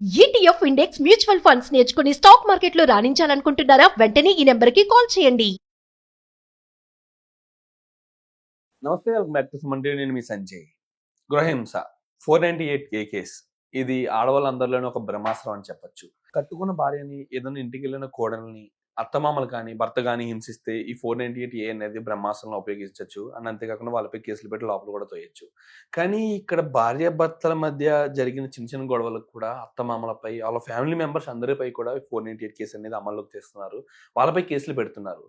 ETF index mutual funds నేర్చుకుని stock మార్కెట్లో రాణించాలనుకుంటున్నారా? వెంటనే ఈ నెంబర్కి కాల్ చేయండి. నమస్తే, welcome back to Suman TV. నేను మీ సంజయ్. గృహహింస 498 కేసు. ఇది ఆడవాళ్ళందరిలోనే ఒక బ్రహ్మాస్త్రం అని చెప్పొచ్చు. కట్టుకున్న భార్యని, ఏదైనా ఇంటికి వెళ్ళిన కోడల్ని, అత్తమామలు కానీ భర్త కానీ హింసిస్తే ఈ 498 అనేది బ్రహ్మాస్త్రంలో ఉపయోగించవచ్చు. అండ్ అంతేకాకుండా వాళ్ళపై కేసులు పెట్టి లోపల కూడా తోయొచ్చు. కానీ ఇక్కడ భార్యాభర్తల మధ్య జరిగిన చిన్న చిన్న గొడవలకు కూడా అత్తమామలపై, వాళ్ళ ఫ్యామిలీ మెంబర్స్ అందరిపై కూడా 498 కేసు అనేది అమల్లోకి తెస్తున్నారు. వాళ్ళపై కేసులు పెడుతున్నారు.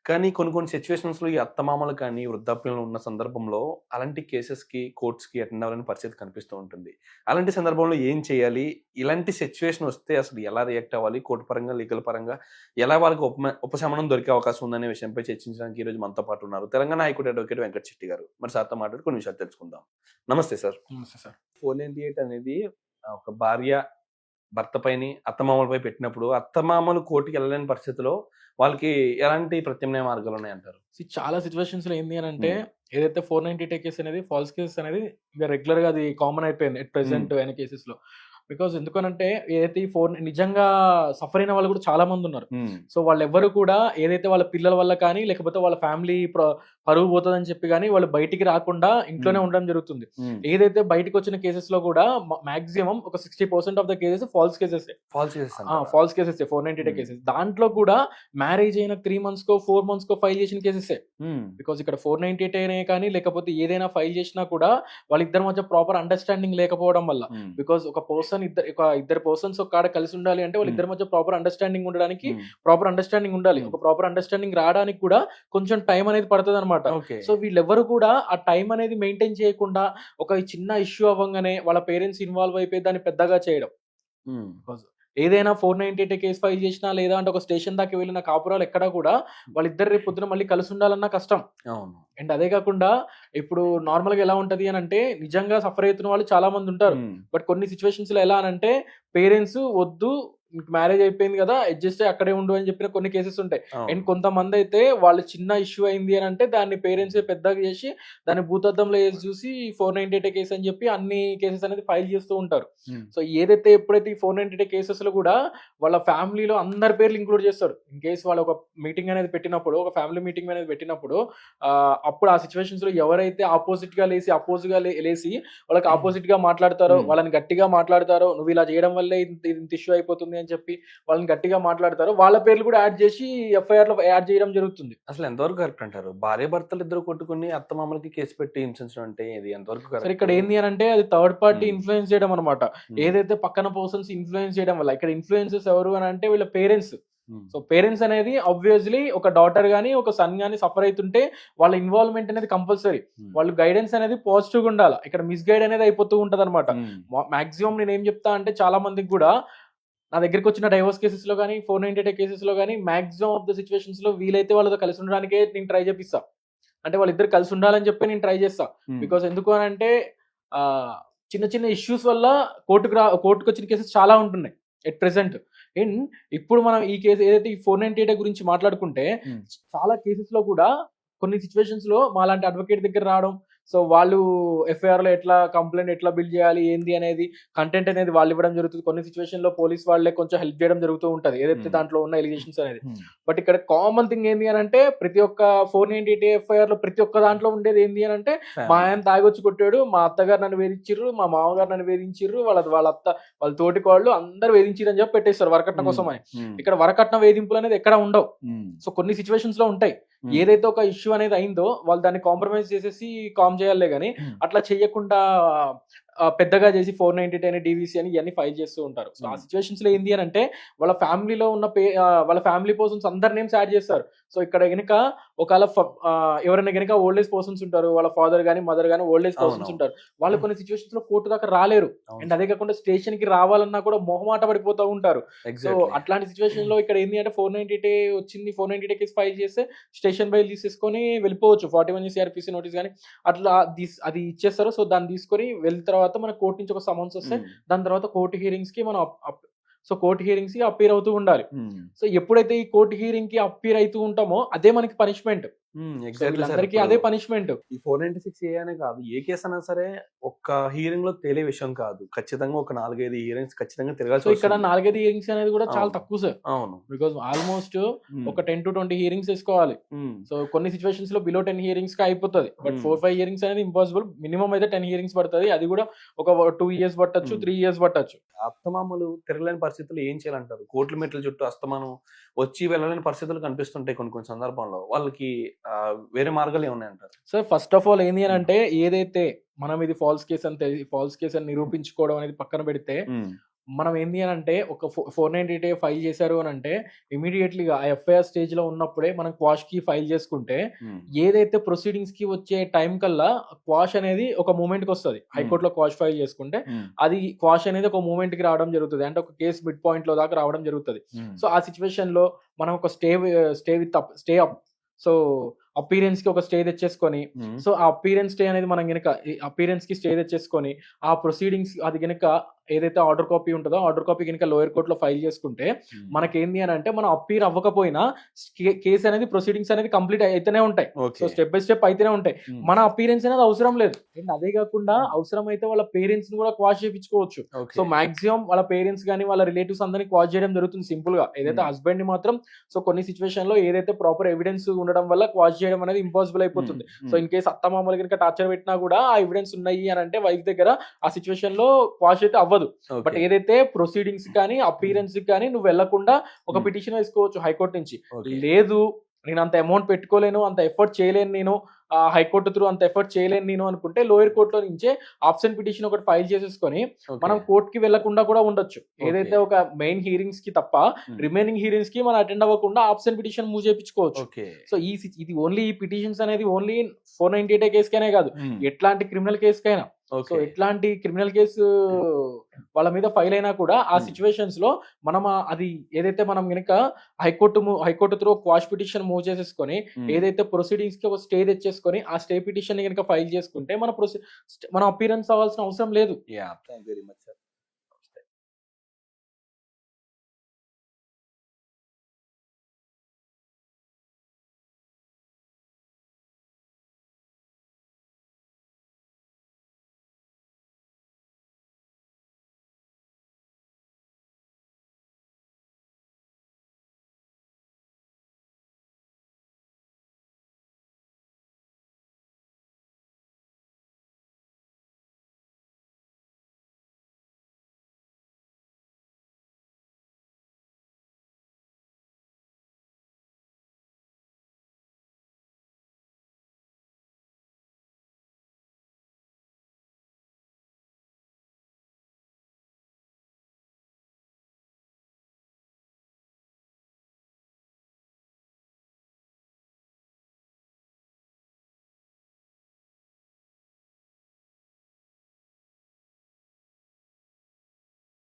కానీ కొన్ని సిచ్యువేషన్స్‌లో ఈ అత్తమామలు కానీ వృద్ధాప్యంలో ఉన్న సందర్భంలో అలాంటి కేసెస్‌కి, కోర్ట్స్‌కి అటెండ్ అవ్వాలని పరిస్థితి కనిపిస్తూ ఉంటుంది. అలాంటి సందర్భంలో ఏం చేయాలి? ఇలాంటి సిచ్యువేషన్ వస్తే అసలు ఎలా రియాక్ట్ అవ్వాలి? కోర్టు పరంగా, లీగల్ పరంగా ఎలా వాళ్ళకి ఉపశమనం దొరికే అవకాశం ఉందనే విషయంపై చర్చించడానికి ఈరోజు మనతో పాటు ఉన్నారు తెలంగాణ హైకోర్టు అడ్వకేట్ వెంకట్ చెట్టి గారు. మరి సార్‌తో మాట్లాడి కొన్ని విషయాలు తెలుసుకుందాం. నమస్తే సార్. నమస్తే సార్. 498 అనేది ఒక భార్య భర్త పైని అత్తమామలపై పెట్టినప్పుడు అత్తమామలు కోర్టుకి వెళ్ళలేని పరిస్థితిలో వాళ్ళకి ఎలాంటి ప్రత్యామ్నాయ మార్గాలు ఉన్నాయంటారు? చాలా సిచ్యువేషన్స్ లో ఏంది అని అంటే ఏదైతే 498 కేసు అనేది ఫాల్స్ కేసు అనేది ఇక రెగ్యులర్ గా అది కామన్ అయిపోయింది ఎట్ ప్రెసెంట్ అయిన కేసెస్ లో. బికాస్ ఎందుకనంటే ఏదైతే ఈ నిజంగా సఫర్ అయిన వాళ్ళు కూడా చాలా మంది ఉన్నారు. సో వాళ్ళు ఎవరు కూడా ఏదైతే వాళ్ళ పిల్లల వల్ల కానీ లేకపోతే వాళ్ళ ఫ్యామిలీ పరువు పోతుందని చెప్పి కానీ వాళ్ళు బయటికి రాకుండా ఇంట్లోనే ఉండడం జరుగుతుంది. ఏదైతే బయటకు వచ్చిన కేసెస్ లో కూడా మాక్సిమం ఒక 60% of the cases false cases. False cases 498 cases. దాంట్లో కూడా మ్యారేజ్ అయిన 3 months కో 4 months కో ఫైల్ చేసిన కేసెస్. బికాస్ ఇక్కడ 498 అయినా కానీ లేకపోతే ఏదైనా ఫైల్ చేసినా కూడా వాళ్ళిద్దరి మధ్య ప్రాపర్ అండర్స్టాండింగ్ లేకపోవడం వల్ల. బికాస్ ఒక ఇద్దరు పర్సన్స్ ఒక కాడ కలిసి ఉండాలి అంటే వాళ్ళ ఇద్దరి మధ్య ప్రాపర్ అండర్స్టాండింగ్ ఉండడానికి ప్రాపర్ అండర్స్టాండింగ్ ఉండాలి. ఒక ప్రాపర్ అండర్స్టాండింగ్ రావడానికి కూడా కొంచెం టైం అనేది పడుతుంది అనమాట. సో వీళ్ళెవరు కూడా ఆ టైం అనేది మెయింటైన్ చేయకుండా ఒక చిన్న ఇష్యూ అవ్వగానే వాళ్ళ పేరెంట్స్ ఇన్వాల్వ్ అయిపోయి దాన్ని పెద్దగా చేయడం. ఏదైనా 498 కేసు ఫైల్ చేసినా లేదా అంటే ఒక స్టేషన్ దాకా వెళ్ళిన కాపురాలు ఎక్కడా కూడా వాళ్ళిద్దరు రేపు పొద్దున మళ్ళీ కలిసి ఉండాలన్నా కష్టం. అండ్ అదే కాకుండా ఇప్పుడు నార్మల్ గా ఎలా ఉంటది అని అంటే నిజంగా సఫర్ అవుతున్న వాళ్ళు చాలా మంది ఉంటారు. బట్ కొన్ని సిచ్యువేషన్స్ లో ఎలా అని అంటే పేరెంట్స్ వద్దు మ్యారేజ్ అయిపోయింది కదా అడ్జస్ట్ అక్కడే ఉండు అని చెప్పిన కొన్ని కేసెస్ ఉంటాయి. అండ్ కొంతమంది అయితే వాళ్ళు చిన్న ఇష్యూ అయింది అని అంటే దాన్ని పేరెంట్స్ పెద్దగా చేసి దాన్ని భూతద్దంలో వేసి చూసి 498 కేసు అని చెప్పి అన్ని కేసెస్ అనేది ఫైల్ చేస్తూ ఉంటారు. సో ఏదైతే ఎప్పుడైతే ఈ 498 కేసెస్ లో కూడా వాళ్ళ ఫ్యామిలీలో అందరి పేర్లు ఇంక్లూడ్ చేస్తారు. ఇన్ కేసు వాళ్ళు ఒక మీటింగ్ అనేది పెట్టినప్పుడు, ఒక ఫ్యామిలీ మీటింగ్ అనేది పెట్టినప్పుడు అప్పుడు ఆ సిచ్యువేషన్స్ లో ఎవరైతే ఆపోజిట్ గా లేసి వాళ్ళకి ఆపోజిట్ గా మాట్లాడతారో, వాళ్ళని గట్టిగా మాట్లాడతారో, నువ్వు ఇలా చేయడం వల్లే ఇంత ఇష్యూ అయిపోతుంది అని చెప్పి వాళ్ళని గట్టిగా మాట్లాడతారు. వాళ్ళ పేర్లు కూడా యాడ్ చేసి ఎఫ్ఐఆర్ లో యాడ్ చేయడం జరుగుతుంది. అసలు ఎంతవరకు కరెక్ట్ అంటారు? భార్య భర్తలు ఇద్దరు కొట్టుకుని అత్తమామలకి కేసు పెట్టి హింసించడం అంటే ఇది ఎంతవరకు కరెక్ట్? ఇక్కడ ఏంది అని అంటే అది థర్డ్ పార్టీ ఇన్ఫ్లుయెన్స్ చేయడం అనమాట. ఏదైతే పక్కన పర్సన్స్ ఇన్ఫ్లుయెన్స్ చేయడం వల్ల ఇక్కడ ఇన్ఫ్లుయెన్సెస్ ఎవరు అని అంటే వీళ్ళ పేరెంట్స్. సో పేరెంట్స్ అనేది ఆబ్వియస్లీ ఒక డాటర్ గానీ ఒక సన్ గానీ సఫర్ అవుతుంటే వాళ్ళ ఇన్వాల్వ్మెంట్ అనేది కంపల్సరీ. వాళ్ళు గైడెన్స్ అనేది పాజిటివ్ గా ఉండాలి. ఇక్కడ మిస్గైడ్ అనేది అయిపోతూ ఉంటది అనమాట. మాక్సిమం నేను ఏం చెప్తా అంటే చాలా మందికి కూడా నా దగ్గరికి వచ్చిన డైవోర్స్ కేసెస్ లో కానీ 498 కేసెస్ లో కానీ మాక్సిమం ఆఫ్ ద సిచ్యువేషన్స్ లో వీలైతే వాళ్ళతో కలిసి ఉండడానికే నేను ట్రై చేపిస్తా. అంటే వాళ్ళిద్దరు కలిసి ఉండాలని చెప్పి నేను ట్రై చేస్తా. బికాస్ ఎందుకు అని అంటే చిన్న చిన్న ఇష్యూస్ వల్ల కోర్టుకు వచ్చిన కేసెస్ చాలా ఉంటున్నాయి ఎట్ ప్రెసెంట్. అండ్ ఇప్పుడు మనం ఈ కేసు ఏదైతే ఈ 498 గురించి మాట్లాడుకుంటే చాలా కేసెస్ లో కూడా కొన్ని సిచ్యువేషన్స్ లో మా లాంటి అడ్వకేట్ దగ్గర రావడం, సో వాళ్ళు ఎఫ్ఐఆర్ లో ఎట్లా కంప్లైంట్ ఎట్లా బిల్డ్ చేయాలి ఏంది అనేది కంటెంట్ అనేది వాళ్ళు ఇవ్వడం జరుగుతుంది. కొన్ని సిచ్యువేషన్ లో పోలీస్ వాళ్ళే కొంచెం హెల్ప్ చేయడం జరుగుతూ ఉంటది ఏదైతే దాంట్లో ఉన్న ఎలిగేషన్స్ అనేది. బట్ ఇక్కడ కామన్ థింగ్ ఏంది అని అంటే ప్రతి ఒక్క 498 ఎఫ్ఐఆర్ లో ప్రతి ఒక్క దాంట్లో ఉండేది ఏంది అని అంటే మా ఆయన తాగొచ్చి కొట్టాడు, మా అత్తగారు నన్ను వేధించిర్రు, మా మామగారు నన్ను వేధించిర్రు, వాళ్ళ తోటి వాళ్ళు అందరు వేధించిర్రు అని చెప్పి పెట్టేస్తారు వరకట్నం కోసం అని. ఇక్కడ వరకట్న వేధింపులు అనేది ఎక్కడ ఉండవు. సో కొన్ని సిచ్యువేషన్స్ లో ఉంటాయి. ఏదైతే ఒక ఇష్యూ అనేది అయిందో వాళ్ళు దాన్ని కాంప్రమైజ్ చేసేసి కామ్ చేయాలే గానీ అట్లా చెయ్యకుండా పెద్దగా చేసి 498 అని డివిసి అని ఇవన్నీ ఫైల్ చేస్తూ ఉంటారు. సో ఆ సిచ్యువేషన్స్ లో ఏంది అని అంటే వాళ్ళ ఫ్యామిలీలో ఉన్న వాళ్ళ ఫ్యామిలీ పర్సన్స్ అందరి నేమ్స్ యాడ్ చేస్తారు. సో ఇక్కడ గనుక ఒకవేళ ఎవరైనా గనుక ఓల్డ్ ఏజ్ పర్సన్స్ ఉంటారు, వాళ్ళ ఫాదర్ గానీ మదర్ గానీ ఓల్డ్ ఏజ్ పర్సన్స్ ఉంటారు, వాళ్ళు కొన్ని సిచ్యువేషన్స్ లో కోర్టు దాకా రాలేరు. అండ్ అదే కాకుండా స్టేషన్ కి రావాలన్నా కూడా మొహమాట పడిపోతూ ఉంటారు. సో అట్లాంటి సిచ్యువేషన్ లో ఇక్కడ ఏంది అంటే 498 వచ్చింది, 498 కేసు ఫైల్ చేస్తే స్టేషన్ బయలు తీసేసుకొని వెళ్ళిపోవచ్చు. 41 CRPC నోటీస్ కానీ అట్లా అది ఇచ్చేస్తారు. సో దాన్ని తీసుకొని వెళ్ళిన తర్వాత మన కోర్టు నుంచి ఒక సమన్స్ వస్తే దాని తర్వాత కోర్టు హియరింగ్స్ కి మనం కోర్టు హియరింగ్స్ కి అపీర్ అవుతూ ఉండాలి. సో ఎప్పుడైతే ఈ కోర్టు హియరింగ్ కి అపీర్ అవుతూ ఉంటామో అదే మనకి పనిష్మెంట్. Exactly sir. వీళ్ళందరికీ అదే పనిష్మెంట్. ఈ 496 అనే కాదు, ఏ కేసు అయినా సరే ఒక్క హియరింగ్ లో తేలే విషయం కాదు. ఖచ్చితంగా ఒక 4-5 హియరింగ్స్ ఖచ్చితంగా తిరగాల్సి సో ఇక్కడ వస్తుంది. 4-5 హియరింగ్స్ అనేది కూడా చాలా అవును. తక్కువ సార్. అవును. బికాస్ ఆల్మోస్ట్ ఉమ్, ఒక 10 to 20 హియరింగ్స్ తీసుకోవాలి. ఉమ్, సో కొన్ని సిచ్యువేషన్స్ లో బిలో 10 హియరింగ్స్ కి అయిపోతుంది. But Hmm. 4-5 హియరింగ్స్ అనేది ఇంపాసిబుల్. మినిమం అయితే 10 హియరింగ్స్ పడుతుంది. అది కూడా ఒక 2 years పట్టచ్చు, Hmm. 3 years పట్టచ్చు. అత్తమామలు తిరగలేని పరిస్థితుల్లో ఏం చేయాలంటారు? కోట్ల మెట్ల చుట్టూ అస్తమానం వచ్చి వెళ్ళలేని పరిస్థితులు కనిపిస్తుంటాయి కొన్ని కొన్ని సందర్భంలో. వాళ్ళకి వేరే మార్గాలు ఏమున్నాయి అంటారు? సార్ ఫస్ట్ ఆఫ్ ఆల్ ఏంది అని అంటే, ఏదైతే మనం ఇది ఫాల్స్ కేసు అని నిరూపించుకోవడం అనేది పక్కన పెడితే, మనం ఏంది అని అంటే ఒక 498 ఫైల్ చేశారు అని అంటే ఇమీడియట్లీ ఆ ఎఫ్ఐఆర్ స్టేజ్ లో ఉన్నప్పుడే మనం క్వాష్ కి ఫైల్ చేసుకుంటే ఏదైతే ప్రొసీడింగ్స్ కి వచ్చే టైం కల్లా క్వాష్ అనేది ఒక మూమెంట్ కి వస్తుంది. హైకోర్టులో క్వాష్ ఫైల్ చేసుకుంటే అది క్వాష్ అనేది ఒక మూమెంట్ కి రావడం జరుగుతుంది. అంటే ఒక కేసు మిడ్ పాయింట్ లో దాకా రావడం జరుగుతుంది. సో ఆ సిచ్యువేషన్ లో మనం ఒక స్టే అప్ సో అపీరెన్స్ కి ఒక స్టే తెచ్చేసుకొని, సో ఆ అపీరెన్స్ స్టే అనేది మనం గనక అపీరెన్స్ కి స్టే తెచ్చేసుకొని ఆ ప్రొసీడింగ్స్ అది గనక ఏదైతే ఆర్డర్ కాపీ ఉంటుందో ఆర్డర్ కాపీ కనుక లోయర్ కోర్ట్ లో ఫైల్ చేసుకుంటే మనకేంది అని అంటే మనం అపీర్ అవ్వకపోయినా కేసు అనేది ప్రొసీడింగ్స్ అనేది కంప్లీట్ అయితేనే ఉంటాయి. సో స్టెప్ బై స్టెప్ అయితేనే ఉంటాయి. మన అపీరెన్స్ అనేది అవసరం లేదు. అండ్ అదే కాకుండా అవసరం అయితే వాళ్ళ పేరెంట్స్ ని కూడా క్వాష్ చేయించుకోవచ్చు. సో మాక్సిమం వాళ్ళ పేరెంట్స్ కానీ వాళ్ళ రిలేటివ్స్ అందరినీ క్వాష్ చేయడం జరుగుతుంది సింపుల్ గా. ఏదైతే హస్బెండ్ ని మాత్రం సో కొన్ని సిచ్యువేషన్ లో ఏదైతే ప్రాపర్ ఎవిడెన్స్ ఉండడం వల్ల క్వాష్ చేయడం అనేది ఇంపాసిబుల్ అయిపోతుంది. సో ఇన్ కేసు అత్తమామలు కనుక టార్చర్ పెట్టినా కూడా ఆ ఎవిడెన్స్ ఉన్నాయి అని అంటే వైఫ్ దగ్గర ఆ సిచ్యువేషన్ లో క్వాష్ అయితే అవ్వదు. బట్ ఏదైతే ప్రొసీడింగ్స్ కానీ అపీరెన్స్ కానీ నువ్వు వెళ్లకుండా ఒక పిటిషన్ వేసుకోవచ్చు హైకోర్టు నుంచి. లేదు నేను అంత అమౌంట్ పెట్టుకోలేను, అంత ఎఫర్ట్ చేయలేను, నేను హైకోర్టు త్రూ అంత ఎఫర్ట్ చేయలేను నేను అనుకుంటే లోయర్ కోర్టులో నుంచే ఆప్షన్ పిటిషన్ ఒకటి ఫైల్ చేసేసుకొని మనం కోర్టుకి వెళ్లకుండా కూడా ఉండొచ్చు. ఏదైతే ఒక మెయిన్ హియరింగ్స్ కి తప్ప రిమైనింగ్ హియరింగ్స్ కి మనం అటెండ్ అవ్వకుండా ఆప్షన్ పిటిషన్ మూవ్ చేయించుకోవచ్చు. సో ఇది ఓన్లీ ఈ పిటిషన్స్ అనేది ఓన్లీ 498 కేసుకైనా కాదు, ఎట్లాంటి క్రిమినల్ కేసుకైనా. సో ఎట్లాంటి క్రిమినల్ కేసు వాళ్ళ మీద ఫైల్ అయినా కూడా ఆ సిచ్యువేషన్స్ లో మనం అది ఏదైతే మనం గనక high court through quash petition move చేసేసుకొని ఏదైతే ప్రొసీడింగ్స్ కి ఒక స్టే తెచ్చేసుకొని ఆ స్టే పిటిషన్ గనక ఫైల్ చేసుకుంటే మన అపీరెన్స్ అవ్వాల్సిన అవసరం లేదు. Thank you very much sir.